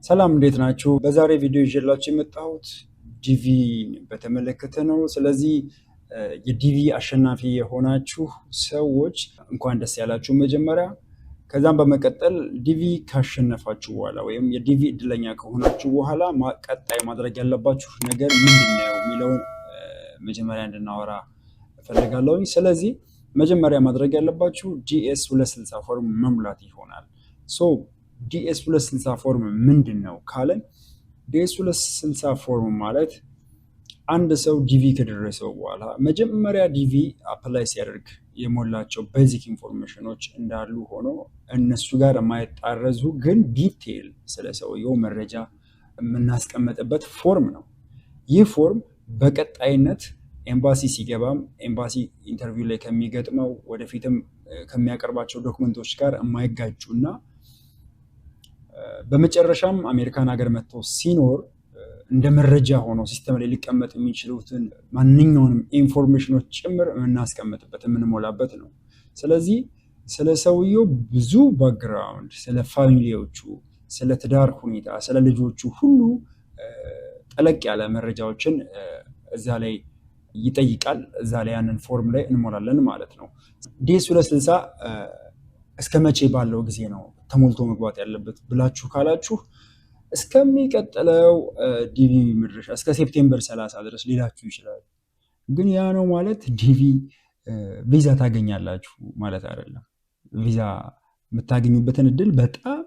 ሰላም እንዴት ናችሁ? በዛሬ ቪዲዮ ይዤላችሁ የመጣሁት ዲቪ በተመለከተ ነው። ስለዚህ የዲቪ አሸናፊ የሆናችሁ ሰዎች እንኳን ደስ ያላችሁ መጀመሪያ። ከዛም በመቀጠል ዲቪ ካሸነፋችሁ በኋላ ወይም የዲቪ እድለኛ ከሆናችሁ በኋላ ቀጣይ ማድረግ ያለባችሁ ነገር ምንድን ነው የሚለውን መጀመሪያ እንድናወራ እፈልጋለሁ። ስለዚህ መጀመሪያ ማድረግ ያለባችሁ ዲኤስ 260 ፎርም መሙላት ይሆናል። ዲኤስ 260 ፎርም ምንድን ነው ካለን ዲኤስ 260 ፎርም ማለት አንድ ሰው ዲቪ ከደረሰው በኋላ መጀመሪያ ዲቪ አፕላይ ሲያደርግ የሞላቸው ቤዚክ ኢንፎርሜሽኖች እንዳሉ ሆኖ እነሱ ጋር የማይጣረዙ ግን ዲቴይል ስለ ሰውየው መረጃ የምናስቀምጥበት ፎርም ነው። ይህ ፎርም በቀጣይነት ኤምባሲ ሲገባም ኤምባሲ ኢንተርቪው ላይ ከሚገጥመው ወደፊትም ከሚያቀርባቸው ዶክመንቶች ጋር የማይጋጩ እና በመጨረሻም አሜሪካን ሀገር መጥቶ ሲኖር እንደ መረጃ ሆኖ ሲስተም ላይ ሊቀመጥ የሚችሉትን ማንኛውንም ኢንፎርሜሽኖች ጭምር የምናስቀምጥበት የምንሞላበት ነው። ስለዚህ ስለ ሰውየው ብዙ ባክግራውንድ፣ ስለ ፋሚሊዎቹ፣ ስለ ትዳር ሁኔታ፣ ስለ ልጆቹ ሁሉ ጠለቅ ያለ መረጃዎችን እዛ ላይ ይጠይቃል። እዛ ላይ ያንን ፎርም ላይ እንሞላለን ማለት ነው። ዲኤስ 260 እስከ መቼ ባለው ጊዜ ነው ተሞልቶ መግባት ያለበት ብላችሁ ካላችሁ እስከሚቀጥለው ዲቪ መድረሻ እስከ ሴፕቴምበር 30 ድረስ ሊላችሁ ይችላል። ግን ያ ነው ማለት ዲቪ ቪዛ ታገኛላችሁ ማለት አይደለም። ቪዛ የምታገኙበትን እድል በጣም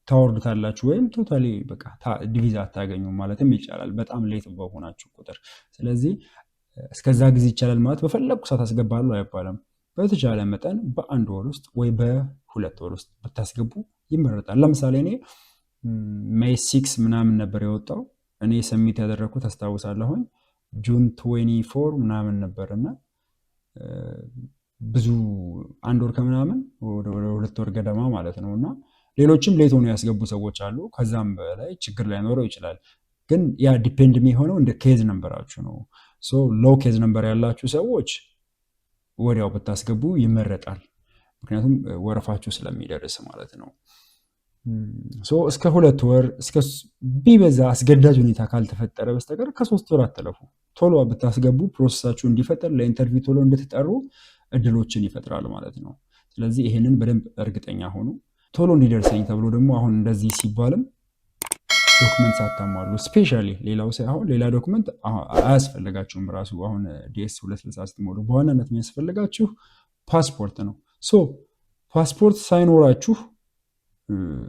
ታወርዱታላችሁ ወይም ቶታሊ በቃ ቪዛ አታገኙም ማለትም ይቻላል፣ በጣም ሌት በሆናችሁ ቁጥር። ስለዚህ እስከዛ ጊዜ ይቻላል ማለት በፈለግኩ ሰዓት አስገባለሁ አይባልም። በተቻለ መጠን በአንድ ወር ውስጥ ወይ በሁለት ወር ውስጥ ብታስገቡ ይመረጣል። ለምሳሌ እኔ ሜይ 6 ምናምን ነበር የወጣው። እኔ ሰሚት ያደረግኩት አስታውሳለሁኝ ጁን 24 ምናምን ነበር እና ብዙ አንድ ወር ከምናምን ወደ ሁለት ወር ገደማ ማለት ነው። እና ሌሎችም ሌት ሆኖ ያስገቡ ሰዎች አሉ። ከዛም በላይ ችግር ላይኖረው ይችላል። ግን ያ ዲፔንድ የሚሆነው እንደ ኬዝ ነንበራችሁ ነው። ሎው ኬዝ ነንበር ያላችሁ ሰዎች ወዲያው ብታስገቡ ይመረጣል። ምክንያቱም ወረፋችሁ ስለሚደርስ ማለት ነው። እስከ 2 ወር እስከ ቢበዛ አስገዳጅ ሁኔታ ካልተፈጠረ በስተቀር ከ3 ወር አትለፉ። ቶሎ ብታስገቡ ፕሮሰሳችሁ እንዲፈጠር ለኢንተርቪው ቶሎ እንድትጠሩ እድሎችን ይፈጥራል ማለት ነው። ስለዚህ ይሄንን በደንብ እርግጠኛ ሆኑ። ቶሎ እንዲደርሰኝ ተብሎ ደግሞ አሁን እንደዚህ ሲባልም ዶክመንት ሳታሟሉ ስፔሻሊ ሌላው ሳይሆን ሌላ ዶክመንት አያስፈልጋችሁም። ራሱ አሁን ዲኤስ 260 ስትሞሉ በዋናነት የሚያስፈልጋችሁ ፓስፖርት ነው። ፓስፖርት ሳይኖራችሁ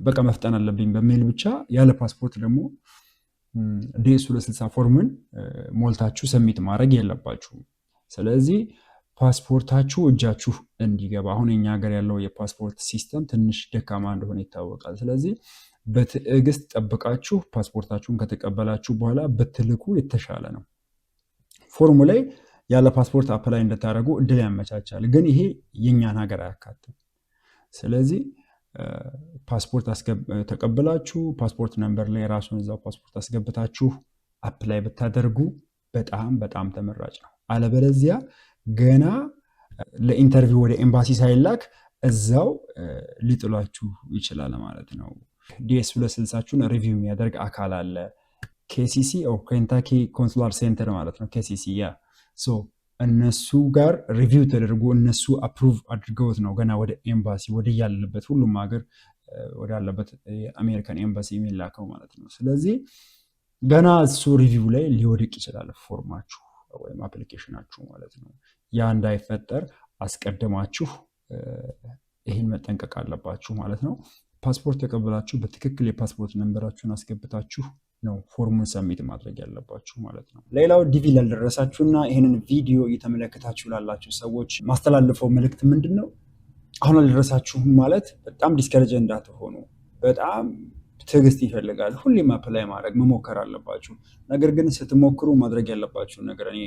በቃ መፍጠን አለብኝ በሚል ብቻ ያለ ፓስፖርት ደግሞ ዲኤስ 260 ፎርምን ሞልታችሁ ሰሚት ማድረግ የለባችሁም። ስለዚህ ፓስፖርታችሁ እጃችሁ እንዲገባ፣ አሁን የኛ ሀገር ያለው የፓስፖርት ሲስተም ትንሽ ደካማ እንደሆነ ይታወቃል። ስለዚህ በትዕግስት ጠብቃችሁ ፓስፖርታችሁን ከተቀበላችሁ በኋላ ብትልኩ የተሻለ ነው። ፎርሙ ላይ ያለ ፓስፖርት አፕላይ እንድታደርጉ እድል ያመቻቻል፣ ግን ይሄ የኛን ሀገር አያካትም። ስለዚህ ፓስፖርት ተቀብላችሁ ፓስፖርት ነምበር ላይ ራሱን እዛው ፓስፖርት አስገብታችሁ አፕላይ ብታደርጉ በጣም በጣም ተመራጭ ነው። አለበለዚያ ገና ለኢንተርቪው ወደ ኤምባሲ ሳይላክ እዛው ሊጥሏችሁ ይችላል ማለት ነው። ዲኤስ 260ችሁን ሪቪው የሚያደርግ አካል አለ። ኬሲሲ ኬንታኪ ኮንሱላር ሴንተር ማለት ነው። ኬሲሲ እነሱ ጋር ሪቪው ተደርጎ እነሱ አፕሩቭ አድርገውት ነው ገና ወደ ኤምባሲ ወደ ያለበት ሁሉም ሀገር ወዳለበት የአሜሪካን ኤምባሲ የሚላከው ማለት ነው። ስለዚህ ገና እሱ ሪቪው ላይ ሊወድቅ ይችላል ፎርማችሁ ወይም አፕሊኬሽናችሁ ማለት ነው። ያ እንዳይፈጠር አስቀድማችሁ ይህን መጠንቀቅ አለባችሁ ማለት ነው። ፓስፖርት ተቀብላችሁ በትክክል የፓስፖርት ነንበራችሁን አስገብታችሁ ነው ፎርሙን ሰሚት ማድረግ ያለባችሁ ማለት ነው። ሌላው ዲቪ ላልደረሳችሁና ይህንን ቪዲዮ እየተመለከታችሁ ላላችሁ ሰዎች ማስተላልፈው መልእክት ምንድን ነው? አሁን አልደረሳችሁም ማለት በጣም ዲስከሬጅ እንዳትሆኑ። በጣም ትዕግስት ይፈልጋል። ሁሌም አፕላይ ማድረግ መሞከር አለባችሁ። ነገር ግን ስትሞክሩ ማድረግ ያለባችሁ ነገር እኔ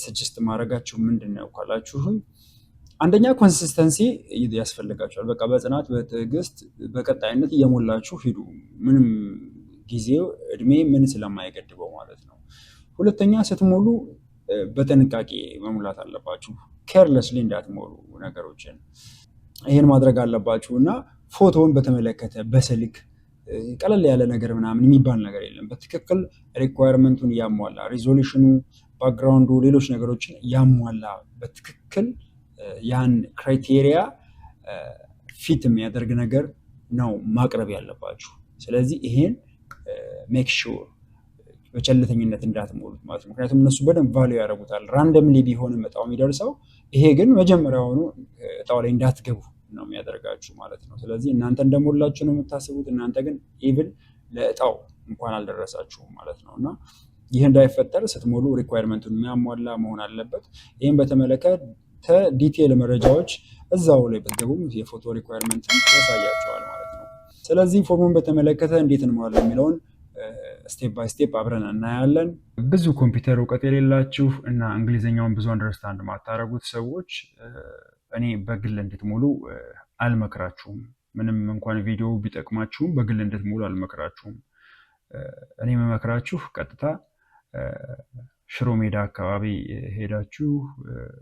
ስጅስት ማድረጋችሁ ምንድን ነው ካላችሁም አንደኛ ኮንሲስተንሲ ያስፈልጋችኋል። በቃ በጽናት በትዕግስት በቀጣይነት እየሞላችሁ ሂዱ። ምንም ጊዜው እድሜ ምን ስለማይገድበው ማለት ነው። ሁለተኛ ስትሞሉ በጥንቃቄ መሙላት አለባችሁ። ኬርለስሊ እንዳትሞሉ ነገሮችን። ይህን ማድረግ አለባችሁ እና ፎቶውን በተመለከተ በስልክ ቀለል ያለ ነገር ምናምን የሚባል ነገር የለም። በትክክል ሪኳየርመንቱን ያሟላ ሪዞሉሽኑ፣ ባክግራውንዱ፣ ሌሎች ነገሮችን ያሟላ በትክክል ያን ክራይቴሪያ ፊት የሚያደርግ ነገር ነው ማቅረብ ያለባችሁ። ስለዚህ ይሄን ሜክ ሹር በቸልተኝነት እንዳትሞሉት ማለት ነው። ምክንያቱም እነሱ በደንብ ቫሉ ያደርጉታል። ራንደምሊ ቢሆንም እጣው የሚደርሰው፣ ይሄ ግን መጀመሪያውኑ እጣው ላይ እንዳትገቡ ነው የሚያደርጋችሁ ማለት ነው። ስለዚህ እናንተ እንደሞላችሁ ነው የምታስቡት፣ እናንተ ግን ኢቭን ለእጣው እንኳን አልደረሳችሁም ማለት ነው። እና ይህ እንዳይፈጠር ስትሞሉ ሪኳየርመንቱን የሚያሟላ መሆን አለበት። ይህም በተመለከተ ዲቴይል መረጃዎች እዛው ላይ ብትገቡም የፎቶ ሪኳየርመንትን ያሳያቸዋል ማለት ነው። ስለዚህ ፎርሙን በተመለከተ እንዴት እንሞላለን የሚለውን ስቴፕ ባይ ስቴፕ አብረን እናያለን። ብዙ ኮምፒውተር እውቀት የሌላችሁ እና እንግሊዝኛውን ብዙ አንደርስታንድ ማታረጉት ሰዎች እኔ በግል እንድትሞሉ አልመክራችሁም። ምንም እንኳን ቪዲዮ ቢጠቅማችሁም በግል እንድትሞሉ አልመክራችሁም። እኔ የምመክራችሁ ቀጥታ ሽሮ ሜዳ አካባቢ ሄዳችሁ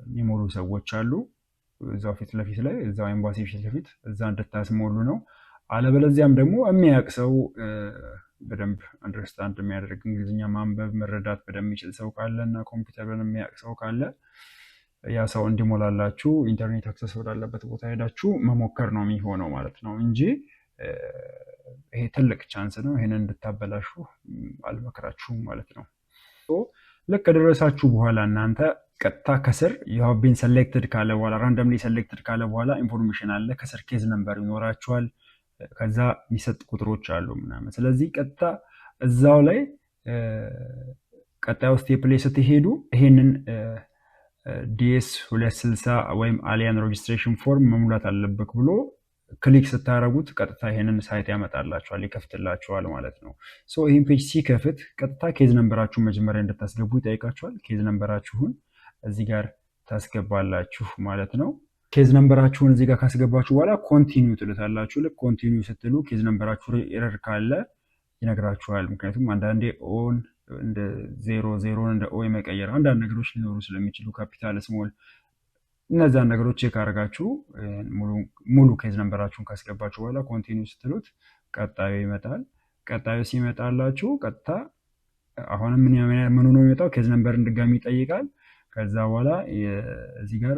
የሚሞሉ ሰዎች አሉ፣ እዛው ፊት ለፊት ላይ እዛው ኤምባሲ ፊት ለፊት እዛ እንድታስሞሉ ነው። አለበለዚያም ደግሞ የሚያውቅ ሰው በደንብ አንደርስታንድ የሚያደርግ እንግሊዝኛ ማንበብ መረዳት በደንብ የሚችል ሰው ካለ እና ኮምፒውተር በደንብ የሚያውቅ ሰው ካለ ያ ሰው እንዲሞላላችሁ ኢንተርኔት አክሰስ ወዳለበት ቦታ ሄዳችሁ መሞከር ነው የሚሆነው ማለት ነው እንጂ ይሄ ትልቅ ቻንስ ነው። ይሄንን እንድታበላሹ አልመክራችሁም ማለት ነው። ልክ ከደረሳችሁ በኋላ እናንተ ቀጥታ ከስር you have been selected ካለ በኋላ randomly selected ካለ በኋላ ኢንፎርሜሽን አለ። ከስር ኬዝ ነምበር ይኖራችኋል። ከዛ የሚሰጥ ቁጥሮች አሉ ምናምን። ስለዚህ ቀጥታ እዛው ላይ ቀጣዩ ስቴፕ ላይ ስትሄዱ ይሄንን ዲኤስ 260 ወይም አሊያን ሬጅስትሬሽን ፎርም መሙላት አለበት ብሎ ክሊክ ስታደርጉት ቀጥታ ይሄንን ሳይት ያመጣላችኋል፣ ይከፍትላችኋል ማለት ነው። ሶ ይሄን ፔጅ ሲከፍት ቀጥታ ኬዝ ነምበራችሁን መጀመሪያ እንድታስገቡ ይጠይቃችኋል። ኬዝ ነምበራችሁን እዚህ ጋር ታስገባላችሁ ማለት ነው። ኬዝ ነምበራችሁን እዚህ ጋር ካስገባችሁ በኋላ ኮንቲኒው ትሉታላችሁ። ልክ ኮንቲኒው ስትሉ ኬዝ ነምበራችሁ ኤረር ካለ ይነግራችኋል። ምክንያቱም አንዳንዴ ኦን እንደ 00 እንደ ኦ የመቀየር አንዳንድ ነገሮች ሊኖሩ ስለሚችሉ ካፒታል ስሞል እነዛን ነገሮች ቼክ አድርጋችሁ ሙሉ ኬዝ ነምበራችሁን ካስገባችሁ በኋላ ኮንቲኒው ስትሉት ቀጣዩ ይመጣል። ቀጣዩ ሲመጣላችሁ ቀጥታ አሁንም ምን ነው የሚመጣው ኬዝ ነምበርን ድጋሚ ይጠይቃል። ከዛ በኋላ እዚህ ጋር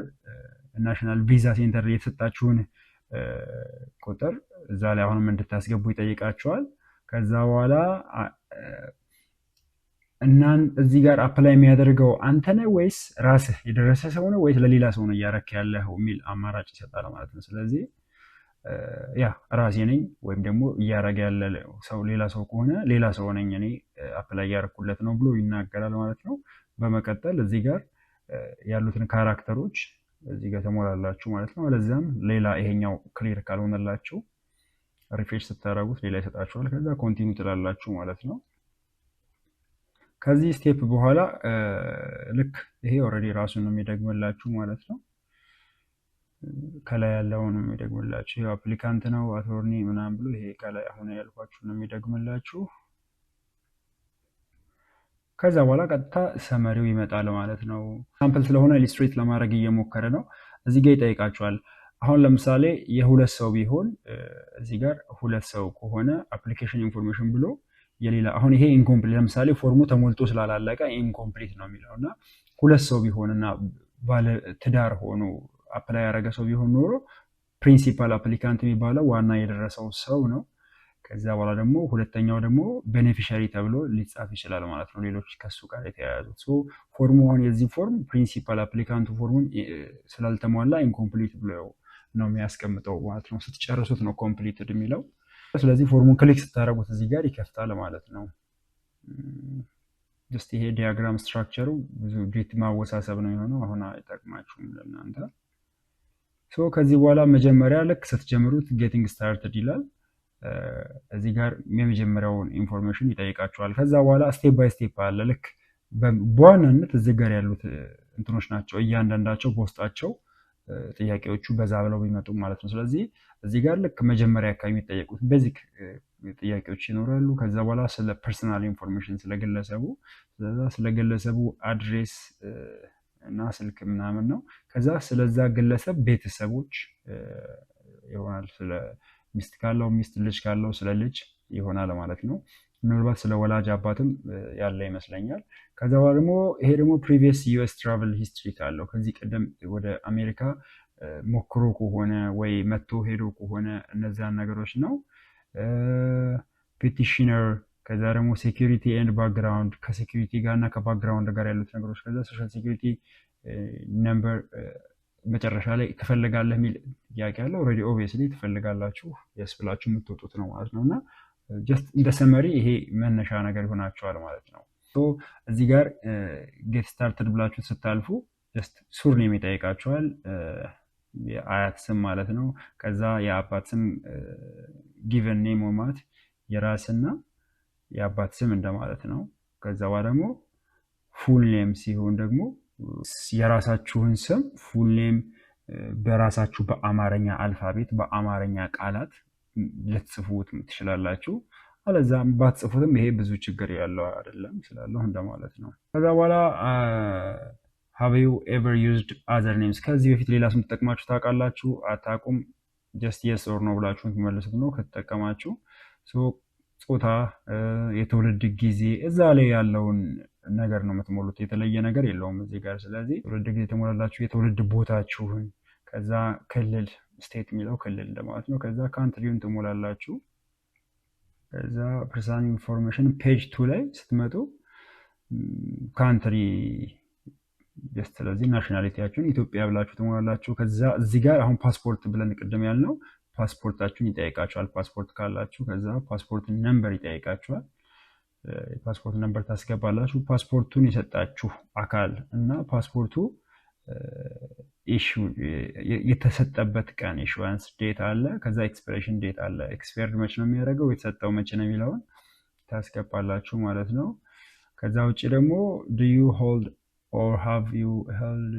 ናሽናል ቪዛ ሴንተር የተሰጣችሁን ቁጥር እዛ ላይ አሁንም እንድታስገቡ ይጠይቃችኋል። ከዛ በኋላ እናን እዚህ ጋር አፕላይ የሚያደርገው አንተ ነህ ወይስ ራስህ የደረሰ ሰው ነው ወይስ ለሌላ ሰው ነው እያረክ ያለው የሚል አማራጭ ይሰጣል ማለት ነው። ስለዚህ ያ ራሴ ነኝ ወይም ደግሞ እያረገ ያለ ሰው ሌላ ሰው ከሆነ ሌላ ሰው ነኝ እኔ አፕላይ ያረኩለት ነው ብሎ ይናገራል ማለት ነው። በመቀጠል እዚህ ጋር ያሉትን ካራክተሮች እዚህ ጋር ተሞላላችሁ ማለት ነው። ለዛም ሌላ ይሄኛው ክሊር ካልሆነላችሁ ሪፍሬሽ ስታደርጉት ሌላ ይሰጣችኋል። ከዛ ኮንቲኒው ትላላችሁ ማለት ነው። ከዚህ ስቴፕ በኋላ ልክ ይሄ ኦልሬዲ ራሱን ነው የሚደግምላችሁ ማለት ነው። ከላይ ያለውን ነው የሚደግምላችሁ። ይሄ አፕሊካንት ነው አቶርኒ ምናምን ብሎ ይሄ ከላይ አሁን ያልኳችሁ ነው የሚደግምላችሁ። ከዛ በኋላ ቀጥታ ሰመሪው ይመጣል ማለት ነው። ሳምፕል ስለሆነ ኢሉስትሬት ለማድረግ እየሞከረ ነው። እዚህ ጋር ይጠይቃችኋል። አሁን ለምሳሌ የሁለት ሰው ቢሆን እዚህ ጋር ሁለት ሰው ከሆነ አፕሊኬሽን ኢንፎርሜሽን ብሎ የሌላ አሁን ይሄ ኢንኮምፕሊት ለምሳሌ ፎርሙ ተሞልቶ ስላላለቀ ኢንኮምፕሊት ነው የሚለውና ሁለት ሰው ቢሆንና ባለ ትዳር ሆኖ አፕላይ ያደረገ ሰው ቢሆን ኖሮ ፕሪንሲፓል አፕሊካንት የሚባለው ዋና የደረሰው ሰው ነው። ከዛ በኋላ ደግሞ ሁለተኛው ደግሞ ቤኔፊሻሪ ተብሎ ሊጻፍ ይችላል ማለት ነው፣ ሌሎች ከሱ ጋር የተያያዙት። ሶ ፎርሙ አሁን የዚህ ፎርም ፕሪንሲፓል አፕሊካንቱ ፎርሙን ስላልተሟላ ኢንኮምፕሊት ብሎ ነው የሚያስቀምጠው ማለት ነው። ስትጨርሱት ነው ኮምፕሊትድ የሚለው። ስለዚህ ፎርሙን ክሊክ ስታደርጉት እዚህ ጋር ይከፍታል ማለት ነው። ጀስት ይሄ ዲያግራም ስትራክቸሩ ብዙ ጌት ማወሳሰብ ነው የሆነው፣ አሁን አይጠቅማችሁም ለእናንተ። ሶ ከዚህ በኋላ መጀመሪያ ልክ ስትጀምሩት ጌቲንግ ስታርትድ ይላል። እዚህ ጋር የመጀመሪያውን ኢንፎርሜሽን ይጠይቃችኋል። ከዛ በኋላ ስቴፕ ባይ ስቴፕ አለ። ልክ በዋናነት እዚህ ጋር ያሉት እንትኖች ናቸው እያንዳንዳቸው በውስጣቸው ጥያቄዎቹ በዛ ብለው ቢመጡ ማለት ነው። ስለዚህ እዚህ ጋር ልክ መጀመሪያ አካባቢ የሚጠየቁት ቤዚክ ጥያቄዎች ይኖራሉ። ከዛ በኋላ ስለ ፐርሰናል ኢንፎርሜሽን ስለግለሰቡ አድሬስ እና ስልክ ምናምን ነው። ከዛ ስለዛ ግለሰብ ቤተሰቦች ይሆናል። ስለ ሚስት ካለው ሚስት፣ ልጅ ካለው ስለ ልጅ፣ ይሆናል ማለት ነው። ምናልባት ስለ ወላጅ አባትም ያለ ይመስለኛል። ከዛ በኋላ ደግሞ ይሄ ደግሞ ፕሪቪየስ ዩኤስ ትራቨል ሂስትሪ ካለው ከዚህ ቀደም ወደ አሜሪካ ሞክሮ ከሆነ ወይ መጥቶ ሄዶ ከሆነ እነዚያን ነገሮች ነው። ፔቲሽነር፣ ከዛ ደግሞ ሴኪሪቲ ኤንድ ባክግራውንድ ከሴኪሪቲ ጋር እና ከባክግራውንድ ጋር ያሉት ነገሮች፣ ከዛ ሶሻል ሴኪሪቲ ነምበር መጨረሻ ላይ ትፈልጋለህ የሚል ጥያቄ አለ። ኦልሬዲ ኦብቪየስሊ ትፈልጋላችሁ የስ ብላችሁ የምትወጡት ነው ማለት ነው። እና ጀስት እንደ ሰመሪ ይሄ መነሻ ነገር ይሆናችኋል ማለት ነው። እዚህ ጋር ጌት ስታርትድ ብላችሁ ስታልፉ ጀስት ሱርኔም ይጠይቃችኋል፣ የአያት ስም ማለት ነው። ከዛ የአባት ስም ጊቨን ኔም ማለት የራስና የአባት ስም እንደማለት ነው። ከዛ በኋላ ደግሞ ፉል ኔም ሲሆን ደግሞ የራሳችሁን ስም ፉል ኔም በራሳችሁ በአማርኛ አልፋቤት በአማርኛ ቃላት ልትጽፉት ትችላላችሁ። አለዛም ባትጽፉትም ይሄ ብዙ ችግር ያለው አይደለም ስላለው እንደማለት ነው። ከዛ በኋላ have you ever used other names ከዚህ በፊት ሌላ ስም ተጠቅማችሁ ታውቃላችሁ? አታውቁም? just yes or no ብላችሁ ትመልሱት ነው። ከተጠቀማችሁ ጾታ፣ የትውልድ ጊዜ እዛ ላይ ያለውን ነገር ነው የምትሞሉት። የተለየ ነገር የለውም እዚህ ጋር። ስለዚህ ትውልድ ጊዜ ትሞላላችሁ፣ የትውልድ ቦታችሁን፣ ከዛ ክልል ስቴት የሚለው ክልል እንደማለት ነው። ከዛ ካንትሪውን ትሞላላችሁ። ከዛ ፐርሰናል ኢንፎርሜሽን ፔጅ 2 ላይ ስትመጡ ካንትሪ ጀስት ስለዚህ ናሽናሊቲያችሁን ኢትዮጵያ ብላችሁ ትሞላላችሁ። ከዛ እዚህ ጋር አሁን ፓስፖርት ብለን ቅድም ያልነው ፓስፖርታችሁን ይጠይቃችኋል፣ ፓስፖርት ካላችሁ። ከዛ ፓስፖርት ነምበር ይጠይቃችኋል። የፓስፖርት ነምበር ታስገባላችሁ። ፓስፖርቱን የሰጣችሁ አካል እና ፓስፖርቱ የተሰጠበት ቀን ኢሹዋንስ ዴት አለ። ከዛ ኤክስፓይሬሽን ዴት አለ። ኤክስፓየርድ መቼ ነው የሚያደርገው፣ የተሰጠው መቼ ነው የሚለውን ታስገባላችሁ ማለት ነው። ከዛ ውጭ ደግሞ do you hold or have you held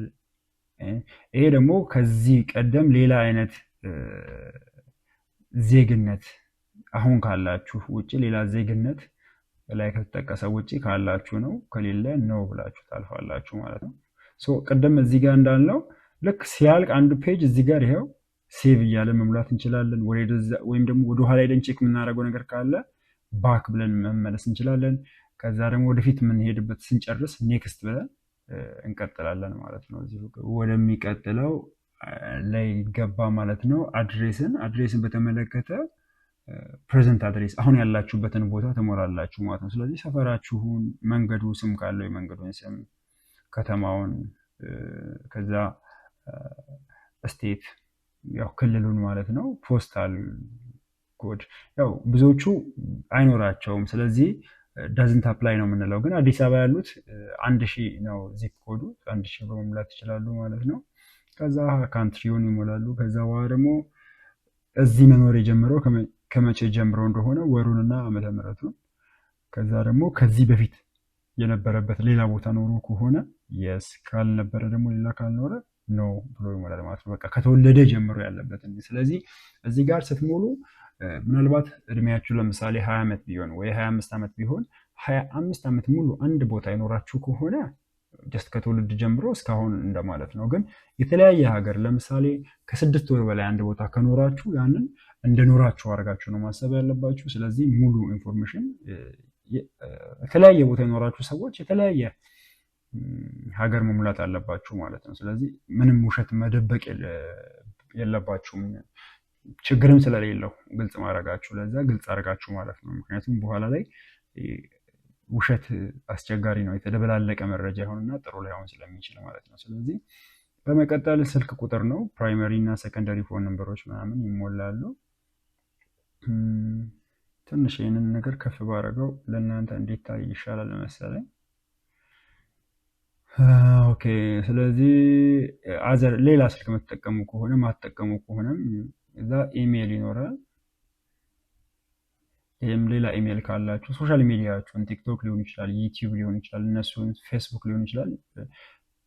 ይሄ ደግሞ ከዚህ ቀደም ሌላ አይነት ዜግነት አሁን ካላችሁ ውጭ ሌላ ዜግነት ላይ ከተጠቀሰ ውጭ ካላችሁ ነው። ከሌለ ነው ብላችሁ ታልፋላችሁ ማለት ነው። ቅድም እዚህ ጋር እንዳልነው ልክ ሲያልቅ አንዱ ፔጅ እዚህ ጋር ይሄው ሴቭ እያለ መሙላት እንችላለን። ወይም ደግሞ ወደ ኋላ ሄደን ቼክ የምናደርገው ነገር ካለ ባክ ብለን መመለስ እንችላለን። ከዛ ደግሞ ወደፊት የምንሄድበት ስንጨርስ ኔክስት ብለን እንቀጥላለን ማለት ነው። እዚህ ወደሚቀጥለው ላይ ገባ ማለት ነው። አድሬስን በተመለከተ ፕሬዘንት አድሬስ አሁን ያላችሁበትን ቦታ ትሞላላችሁ ማለት ነው። ስለዚህ ሰፈራችሁን፣ መንገዱ ስም ካለው የመንገዱን ስም፣ ከተማውን፣ ከዛ ስቴት ያው ክልሉን ማለት ነው። ፖስታል ኮድ ያው ብዙዎቹ አይኖራቸውም። ስለዚህ ዳዝንት አፕላይ ነው የምንለው። ግን አዲስ አበባ ያሉት 1000 ነው ዚፕ ኮዱ፣ 1000 በመሙላት ይችላሉ ማለት ነው። ከዛ ካንትሪውን ይሞላሉ። ከዛ በኋላ ደግሞ እዚህ መኖር የጀመረው ከመቼ ጀምሮ እንደሆነ ወሩንና ዓመተ ምሕረቱን፣ ከዛ ደግሞ ከዚህ በፊት የነበረበት ሌላ ቦታ ኖሮ ከሆነ የስ፣ ካልነበረ ደግሞ ሌላ ካልኖረ ኖ ብሎ ይሞላል ማለት ነው። በቃ ከተወለደ ጀምሮ ያለበትን። ስለዚህ እዚህ ጋር ስትሞሉ ምናልባት እድሜያችሁ ለምሳሌ 20 ዓመት ቢሆን ወይ 25 ዓመት ቢሆን 25 ዓመት ሙሉ አንድ ቦታ ይኖራችሁ ከሆነ ጀስት ከትውልድ ጀምሮ እስካሁን እንደማለት ነው። ግን የተለያየ ሀገር ለምሳሌ ከ6 ወር በላይ አንድ ቦታ ከኖራችሁ ያንን እንደኖራችሁ አድርጋችሁ ነው ማሰብ ያለባችሁ። ስለዚህ ሙሉ ኢንፎርሜሽን የተለያየ ቦታ የኖራችሁ ሰዎች የተለያየ ሀገር መሙላት አለባችሁ ማለት ነው። ስለዚህ ምንም ውሸት መደበቅ የለባችሁም፣ ችግርም ስለሌለው ግልጽ ማድረጋችሁ፣ ለዛ ግልጽ አድርጋችሁ ማለት ነው። ምክንያቱም በኋላ ላይ ውሸት አስቸጋሪ ነው፣ የተደበላለቀ መረጃ ይሆንና ጥሩ ላይሆን ስለሚችል ማለት ነው። ስለዚህ በመቀጠል ስልክ ቁጥር ነው። ፕራይመሪ እና ሰከንደሪ ፎን ነምበሮች ምናምን ይሞላሉ። ትንሽ ይህንን ነገር ከፍ ባረገው ለእናንተ እንዲታይ ይሻላል መሰለኝ። ኦኬ። ስለዚህ አዘር ሌላ ስልክ የምትጠቀሙ ከሆነ ማትጠቀሙ ከሆነም እዛ ኢሜይል ይኖራል። ይህም ሌላ ኢሜይል ካላችሁ ሶሻል ሚዲያችሁን ቲክቶክ ሊሆን ይችላል፣ ዩቲዩብ ሊሆን ይችላል፣ እነሱን ፌስቡክ ሊሆን ይችላል።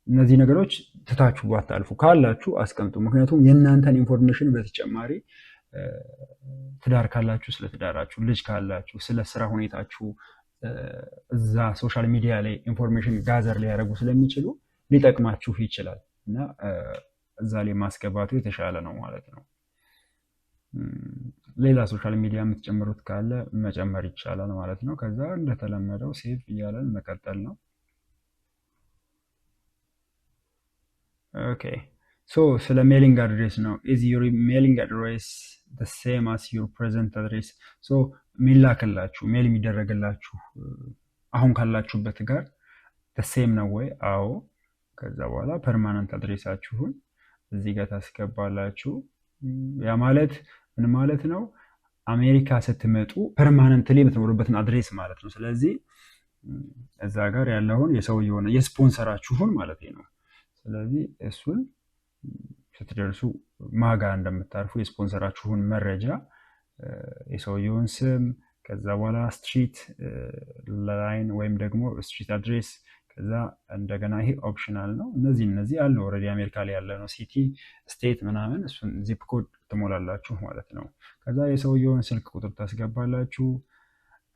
እነዚህ ነገሮች ትታችሁ ባታልፉ፣ ካላችሁ አስቀምጡ። ምክንያቱም የእናንተን ኢንፎርሜሽን በተጨማሪ ትዳር ካላችሁ ስለ ትዳራችሁ፣ ልጅ ካላችሁ ስለ ስራ ሁኔታችሁ እዛ ሶሻል ሚዲያ ላይ ኢንፎርሜሽን ጋዘር ሊያደርጉ ስለሚችሉ ሊጠቅማችሁ ይችላል እና እዛ ላይ ማስገባቱ የተሻለ ነው ማለት ነው። ሌላ ሶሻል ሚዲያ የምትጨምሩት ካለ መጨመር ይቻላል ማለት ነው። ከዛ እንደተለመደው ሴቭ እያለን መቀጠል ነው። ኦኬ ሶ ስለ ሜሊንግ አድሬስ ነው። ኢዝ ዩር ሜሊንግ አድሬስ the same as your present address? ሶ የሚላክላችሁ ሜል የሚደረግላችሁ አሁን ካላችሁበት ጋር the same ነው ወይ? አዎ። ከዛ በኋላ ፐርማነንት አድሬሳችሁን እዚህ ጋር ታስገባላችሁ። ያ ማለት ምን ማለት ነው? አሜሪካ ስትመጡ ፐርማነንትሊ የምትኖሩበትን አድሬስ ማለት ነው። ስለዚህ እዛ ጋር ያለውን የሰውየውን የስፖንሰራችሁን ማለት ነው። ስለዚህ እሱን ስትደርሱ ማጋ እንደምታርፉ የስፖንሰራችሁን መረጃ፣ የሰውየውን ስም፣ ከዛ በኋላ ስትሪት ላይን ወይም ደግሞ ስትሪት አድሬስ፣ ከዛ እንደገና ይሄ ኦፕሽናል ነው። እነዚህ አለ ኦልሬዲ አሜሪካ ላይ ያለ ነው። ሲቲ፣ ስቴት ምናምን እሱን ዚፕ ኮድ ትሞላላችሁ ማለት ነው። ከዛ የሰውየውን ስልክ ቁጥር ታስገባላችሁ።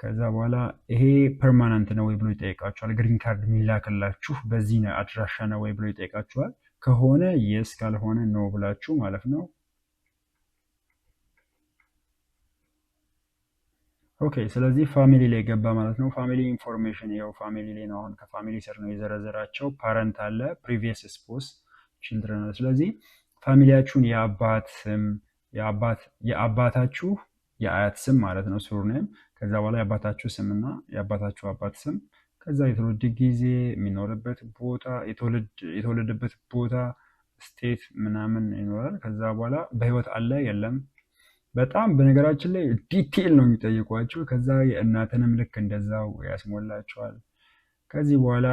ከዛ በኋላ ይሄ ፐርማነንት ነው ወይ ብሎ ይጠይቃችኋል። ግሪን ካርድ የሚላክላችሁ በዚህ አድራሻ ነው ወይ ብሎ ይጠይቃችኋል። ከሆነ የስ፣ ካልሆነ ኖ ብላችሁ ማለት ነው። ኦኬ ስለዚህ ፋሚሊ ላይ ገባ ማለት ነው። ፋሚሊ ኢንፎርሜሽን ይኸው ፋሚሊ ላይ ነው። አሁን ከፋሚሊ ስር ነው የዘረዘራቸው። ፓረንት አለ፣ ፕሪቪየስ ስፖስ፣ ችልድረን አለ። ስለዚህ ፋሚሊያችሁን የአባት ስም፣ የአባታችሁ የአያት ስም ማለት ነው ሱርኔም፣ ከዛ በኋላ የአባታችሁ ስም እና የአባታችሁ አባት ስም፣ ከዛ የትውልድ ጊዜ፣ የሚኖርበት ቦታ፣ የተወለደበት ቦታ፣ ስቴት ምናምን ይኖራል። ከዛ በኋላ በህይወት አለ የለም። በጣም በነገራችን ላይ ዲቴል ነው የሚጠይቋቸው። ከዛ የእናትንም ልክ እንደዛው ያስሞላቸዋል። ከዚህ በኋላ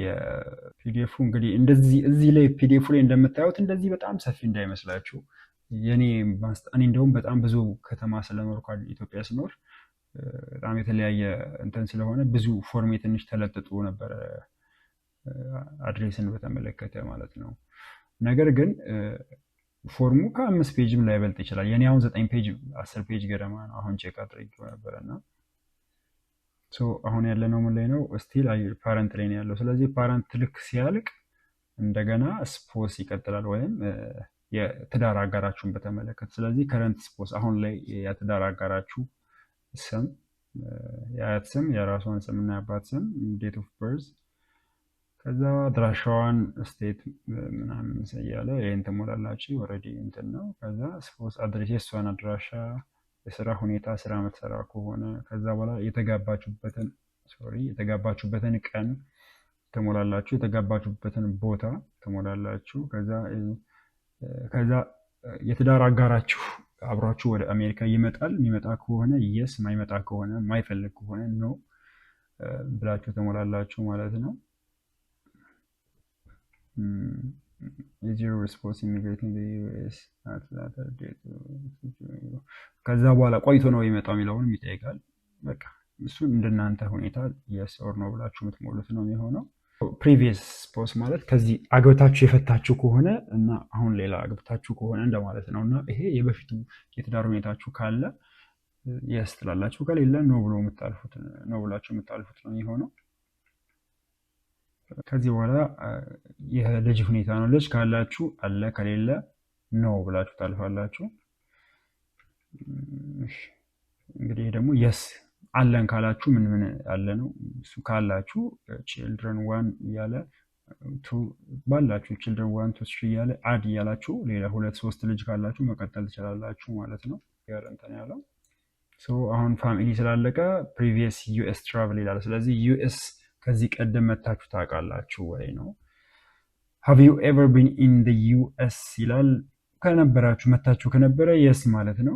የፒዲኤፉ እንግዲህ እንደዚህ እዚህ ላይ ፒዲኤፉ ላይ እንደምታዩት እንደዚህ በጣም ሰፊ እንዳይመስላችሁ። እኔ እንደውም በጣም ብዙ ከተማ ስለኖርኩ ኢትዮጵያ ስኖር በጣም የተለያየ እንትን ስለሆነ ብዙ ፎርሜ ትንሽ ተለጥጦ ነበረ አድሬስን በተመለከተ ማለት ነው። ነገር ግን ፎርሙ ከ5 ፔጅም ላይበልጥ ይችላል። የኔ አሁን 9 ፔጅ 10 ፔጅ ገደማ ነው። አሁን ቼክ አድርጌው ነበረና አሁን ያለነው ምን ላይ ነው? ስቲል ፓረንት ላይ ነው ያለው። ስለዚህ ፓረንት ልክ ሲያልቅ እንደገና ስፖስ ይቀጥላል፣ ወይም የትዳር አጋራችሁን በተመለከተ። ስለዚህ ከረንት ስፖስ አሁን ላይ የትዳር አጋራችሁ ስም፣ የአያት ስም፣ የራሷን ስም እና የአባት ስም፣ ዴት ኦፍ በርዝ፣ ከዛ አድራሻዋን ስቴት ምናምን እያለ ይህን ትሞላላችሁ። ኦልሬዲ እንትን ነው። ከዛ ስፖስ አድሬስ፣ የእሷን አድራሻ፣ የስራ ሁኔታ፣ ስራ የምትሰራ ከሆነ፣ ከዛ በኋላ የተጋባችሁበትን ቀን ትሞላላችሁ፣ የተጋባችሁበትን ቦታ ትሞላላችሁ። ከዛ የትዳር አጋራችሁ አብሯችሁ ወደ አሜሪካ ይመጣል። የሚመጣ ከሆነ የስ፣ ማይመጣ ከሆነ ማይፈልግ ከሆነ ኖ ብላችሁ ትሞላላችሁ ማለት ነው። is your response immigrating the US at that date? ከዛ በኋላ ቆይቶ ነው የሚመጣው የሚለውን ይጠይቃል። በቃ እሱን እንደናንተ ሁኔታ yes or no ብላችሁ የምትሞሉት ነው የሚሆነው። ፕሪቪየስ ስፖስ ማለት ከዚህ አግብታችሁ የፈታችሁ ከሆነ እና አሁን ሌላ አግብታችሁ ከሆነ እንደማለት ነው። እና ይሄ የበፊቱ የትዳር ሁኔታችሁ ካለ yes ትላላችሁ፣ ከሌለ ነው ብላችሁ የምታልፉት ነው የሚሆነው። ከዚህ በኋላ የልጅ ሁኔታ ነው። ልጅ ካላችሁ አለ፣ ከሌለ ነው ብላችሁ ታልፋላችሁ። እንግዲህ ደግሞ የስ አለን ካላችሁ ምን አለ ነው። እሱ ካላችሁ ችልድረን ዋን እያለ ባላችሁ ችልድረን ዋን ቱ ስሪ እያለ አድ እያላችሁ ሌላ 2-3 ልጅ ካላችሁ መቀጠል ትችላላችሁ ማለት ነው። እንትን ያለው አሁን ፋሚሊ ስላለቀ ፕሪቪየስ ዩኤስ ትራቭል ይላል። ስለዚህ ዩኤስ ከዚህ ቀደም መታችሁ ታውቃላችሁ ወይ ነው። have you ever been in the US ይላል። ከነበራችሁ መታችሁ ከነበረ yes ማለት ነው።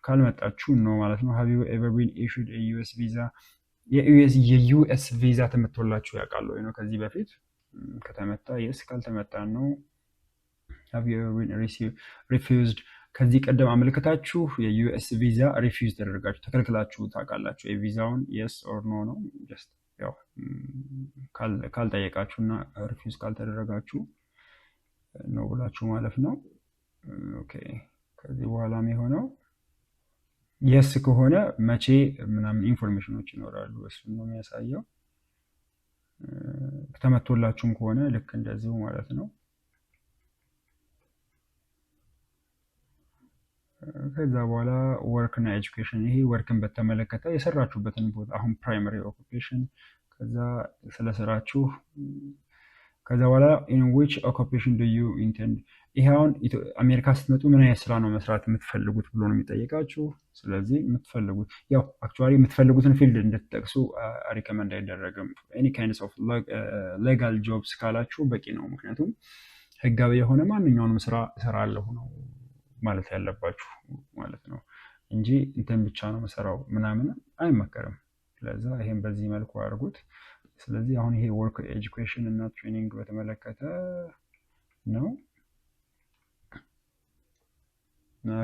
ካልመጣችሁ ነው ማለት ነው። have you ever been issued a US visa? የዩኤስ ቪዛ ተመቶላችሁ ያውቃሉ ወይ ነው ከዚህ በፊት? ከተመታ yes፣ ካልተመታ ነው have you ever been refused? ከዚህ ቀደም አመልክታችሁ የዩኤስ ቪዛ ሪፊውዝ ተደረጋችሁ ተከልክላችሁ ታውቃላችሁ? የቪዛውን yes or no ነው። just ያው ካልጠየቃችሁና ሪፊውዝ ካልተደረጋችሁ ነው ብላችሁ ማለፍ ነው። ኦኬ ከዚህ በኋላ የሚሆነው የስ ከሆነ መቼ ምናምን ኢንፎርሜሽኖች ይኖራሉ። እሱን ነው የሚያሳየው። ተመቶላችሁም ከሆነ ልክ እንደዚሁ ማለት ነው። ከዛ በኋላ ወርክ እና ኤጁኬሽን፣ ይሄ ወርክን በተመለከተ የሰራችሁበትን ቦታ አሁን ፕራይመሪ ኦኩፔሽን፣ ከዛ ስለ ስራችሁ፣ ከዛ በኋላ ኢን ዊች ኦኩፔሽን ዱ ዩ ኢንቴንድ፣ ይሄ አሁን አሜሪካ ስትመጡ ምን አይነት ስራ ነው መስራት የምትፈልጉት ብሎ ነው የሚጠይቃችሁ። ስለዚህ የምትፈልጉት ያው አክቹዋሊ የምትፈልጉትን ፊልድ እንድትጠቅሱ ሪከመንድ አይደረግም። ኤኒ ካይንድስ ኦፍ ሌጋል ጆብስ ካላችሁ በቂ ነው። ምክንያቱም ህጋዊ የሆነ ማንኛውንም ስራ እሰራለሁ ነው ማለት ያለባችሁ ማለት ነው እንጂ እንትን ብቻ ነው መሰራው ምናምን አይመከርም። ስለዛ ይሄን በዚህ መልኩ አድርጉት። ስለዚህ አሁን ይሄ ወርክ ኤጁኬሽን እና ትሬኒንግ በተመለከተ ነው።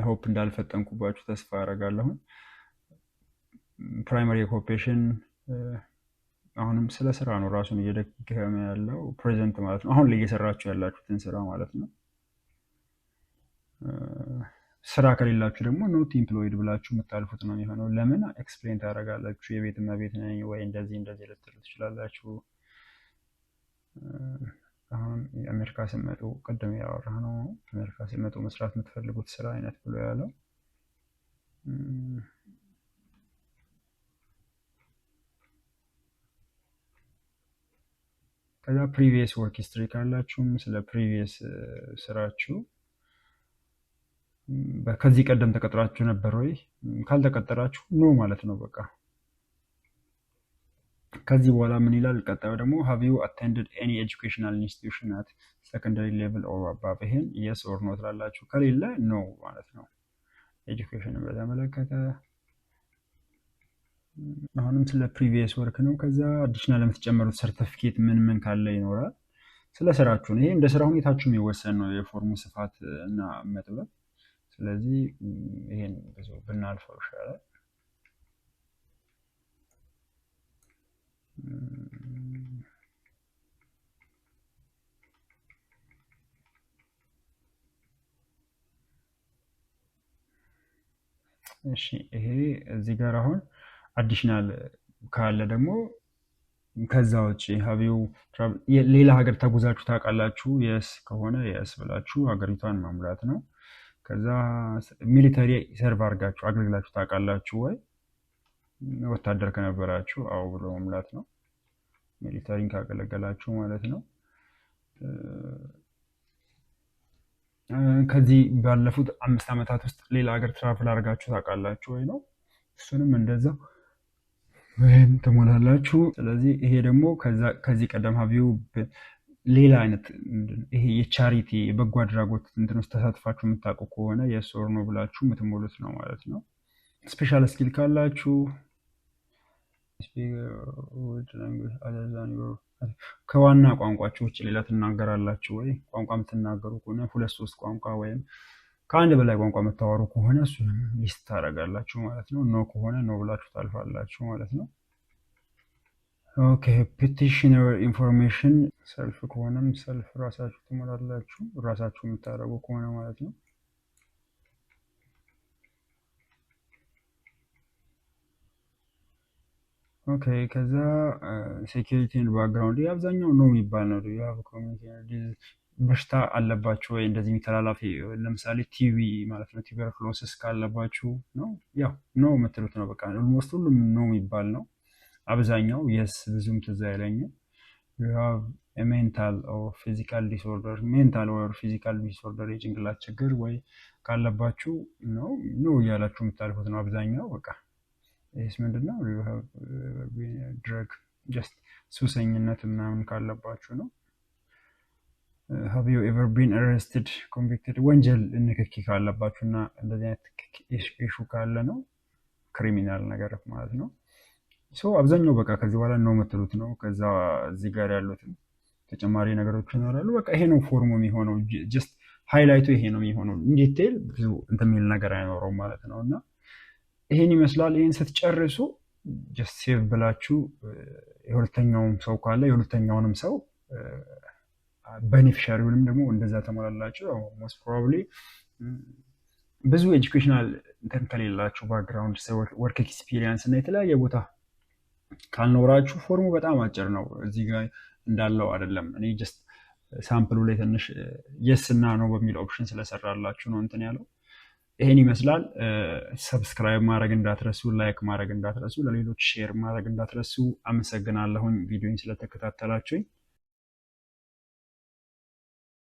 ሆፕ እንዳልፈጠንኩባችሁ ተስፋ አደርጋለሁ። ፕራይመሪ ኦኩፔሽን አሁንም ስለ ስራ ነው ራሱን እየደገመ ያለው ፕሬዘንት ማለት ነው። አሁን ላይ እየሰራችሁ ያላችሁትን ስራ ማለት ነው። ስራ ከሌላችሁ ደግሞ ኖት ኢምፕሎይድ ብላችሁ የምታልፉት ነው የሚሆነው። ለምን ኤክስፕሌን ታደርጋላችሁ። የቤት እመቤት ነኝ ወይ እንደዚህ እንደዚህ ልትሉ ትችላላችሁ። አሁን የአሜሪካ ሲመጡ ቅድም ያወራ ነው አሜሪካ ሲመጡ መስራት የምትፈልጉት ስራ አይነት ብሎ ያለው ከዛ ፕሪቪየስ ወርክ ሂስትሪ ካላችሁም ስለ ፕሪቪየስ ስራችሁ ከዚህ ቀደም ተቀጥራችሁ ነበር ወይ? ካልተቀጠራችሁ ኖ ማለት ነው በቃ። ከዚህ በኋላ ምን ይላል ቀጣዩ ደግሞ have you attended any educational institution at secondary level or above? ይሄን yes or no ትላላችሁ። ከሌለ ኖ ማለት ነው። ኤጁኬሽንን በተመለከተ አሁንም ስለ ፕሪቪየስ ወርክ ነው። ከዛ አዲሽናል የምትጨመሩት ሰርቲፊኬት ምን ምን ካለ ይኖራል። ስለ ስራችሁ ነው። ይሄ እንደ ስራ ሁኔታችሁ የሚወሰን ነው የፎርሙ ስፋት እና መጥበብ። ስለዚህ ይሄን ብዙ ብናልፈው ይሻላል። እሺ ይሄ እዚህ ጋር አሁን አዲሽናል ካለ ደግሞ ከዛ ውጭ ሀቢው ሌላ ሀገር ተጉዛችሁ ታውቃላችሁ? የስ ከሆነ የስ ብላችሁ ሀገሪቷን መሙላት ነው። ከዛ ሚሊተሪ ሰርቭ አድርጋችሁ አገልግላችሁ ታውቃላችሁ ወይ? ወታደር ከነበራችሁ አዎ ብሎ መሙላት ነው። ሚሊተሪን ካገለገላችሁ ማለት ነው። ከዚህ ባለፉት 5 ዓመታት ውስጥ ሌላ ሀገር ትራቭል አድርጋችሁ ታውቃላችሁ ወይ ነው። እሱንም እንደዛ ወይም ትሞላላችሁ። ስለዚህ ይሄ ደግሞ ከዚህ ቀደም ሀቢው ሌላ አይነት ይሄ የቻሪቲ በጎ አድራጎት እንትን ውስጥ ተሳትፋችሁ የምታውቁ ከሆነ የስ ኦር ኖ ብላችሁ የምትሞሉት ነው ማለት ነው። ስፔሻል ስኪል ካላችሁ ከዋና ቋንቋችሁ ውጭ ሌላ ትናገራላችሁ ወይ? ቋንቋ የምትናገሩ ከሆነ 2-3 ቋንቋ ወይም ከአንድ በላይ ቋንቋ የምታወሩ ከሆነ እሱንም ሊስት ታደርጋላችሁ ማለት ነው። ኖ ከሆነ ኖ ብላችሁ ታልፋላችሁ ማለት ነው። ኦኬ ፔቲሽነር ኢንፎርሜሽን ሰልፍ ከሆነም ሰልፍ ራሳችሁ ትሞላላችሁ፣ ራሳችሁ የምታደርጉ ከሆነ ማለት ነው። ኦኬ ከዛ ሴኪሪቲን ባክግራውንድ የአብዛኛው ነው የሚባል ነው። በሽታ አለባችሁ ወይ እንደዚህ የሚተላላፊ ለምሳሌ ቲቪ ማለት ነው ቱበርክሎሲስ ካለባችሁ ነው ያው ነው የምትሉት ነው። በቃ ኦልሞስት ሁሉም ነው የሚባል ነው። አብዛኛው የስ ብዙም ትዝ አይለኝም። you have a mental or physical disorder mental or physical disorder የጭንቅላት ችግር ወይ ካለባችሁ ነው እያላችሁ የምታልፉት ነው አብዛኛው። በቃ ይህስ ምንድነው you have drug just ሱሰኝነት ምናምን ካለባችሁ ነው። have you ever been arrested convicted ወንጀል ንክኪ ካለባችሁ እና እንደዚህ አይነት ኢሹ ካለ ነው ክሪሚናል ነገር ማለት ነው። አብዛኛው በቃ ከዚህ በኋላ ነው የምትሉት ነው። ከዛ እዚህ ጋር ያሉትን ተጨማሪ ነገሮች ይኖራሉ። በቃ ይሄ ነው ፎርሙ የሚሆነው። ጀስት ሃይላይቱ ይሄ ነው የሚሆነው። ዲቴል ብዙ እንትን የሚል ነገር አይኖረውም ማለት ነው። እና ይሄን ይመስላል። ይሄን ስትጨርሱ ጀስት ሴቭ ብላችሁ የሁለተኛውም ሰው ካለ የሁለተኛውንም ሰው ቤኔፊሻሪውንም ደግሞ እንደዛ ተሞላላችሁ። ሞስት ፕሮባብሊ ብዙ ኤጁኬሽናል እንትን ከሌላችሁ ባክግራውንድ ወርክ ኤክስፒሪየንስ እና የተለያየ ቦታ ካልኖራችሁ ፎርሙ በጣም አጭር ነው። እዚህ ጋር እንዳለው አይደለም። እኔ ጀስት ሳምፕሉ ላይ ትንሽ የስ እና ነው በሚል ኦፕሽን ስለሰራላችሁ ነው እንትን ያለው። ይሄን ይመስላል። ሰብስክራይብ ማድረግ እንዳትረሱ፣ ላይክ ማድረግ እንዳትረሱ፣ ለሌሎች ሼር ማድረግ እንዳትረሱ። አመሰግናለሁኝ ቪዲዮን ስለተከታተላችሁኝ።